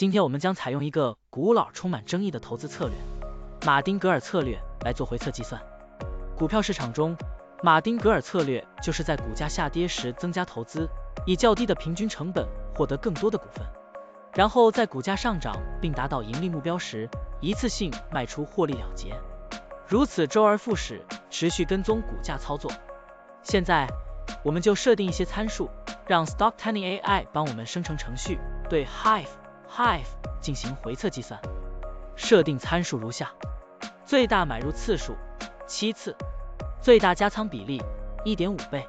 今天我们将采用一个古老、充满争议的投资策略——马丁格尔策略来做回测计算。股票市场中，马丁格尔策略就是在股价下跌时增加投资，以较低的平均成本获得更多的股份，然后在股价上涨并达到盈利目标时，一次性卖出获利了结。如此周而复始，持续跟踪股价操作。现在，我们就设定一些参数，让 Stocktiny AI 帮我们生成程序，对 Hive 进行回测计算。设定参数如下：最大买入次数7次，最大加仓比例 1.5 倍，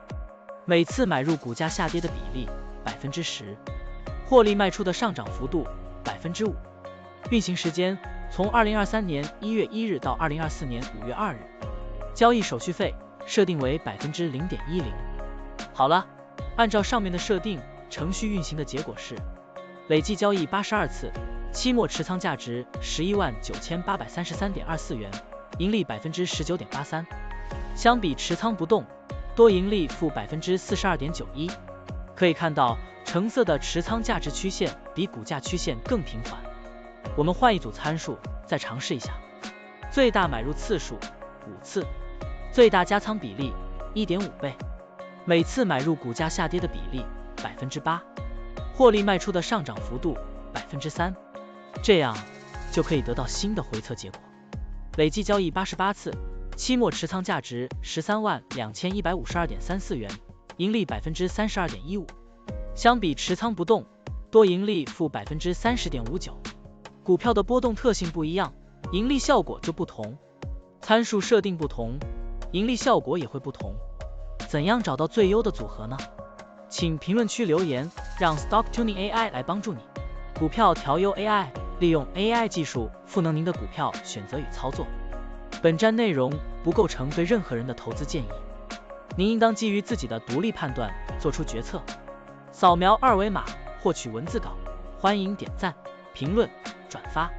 每次买入股价下跌的比例 10%， 获利卖出的上涨幅度 5%。运行时间从2023年1月1日到2024年5月2日。交易手续费设定为 0.10%。好了，按照上面的设定，程序运行的结果是累计交易82次，期末持仓价值119833.24元，盈利 19.83%。相比持仓不动，多盈利负 42.91%。可以看到，橙色的持仓价值曲线比股价曲线更平缓。我们换一组参数，再尝试一下。最大买入次数5次，最大加仓比例 1.5 倍，每次买入股价下跌的比例 8%， 获利卖出的上涨幅度 3%， 这样就可以得到新的回测结果。累计交易88次，期末持仓价值132152.34元，盈利 32.15%。相比持仓不动，多盈利负 30.59%。股票的波动特性不一样，盈利效果就不同。参数设定不同，盈利效果也会不同。怎样找到最优的组合呢？请评论区留言，让 Stocktiny AI 来帮助你。股票调优 AI， 利用 AI 技术赋能您的股票选择与操作。本站内容不构成对任何人的投资建议，您应当基于自己的独立判断做出决策。扫描二维码获取文字稿，欢迎点赞、评论、转发。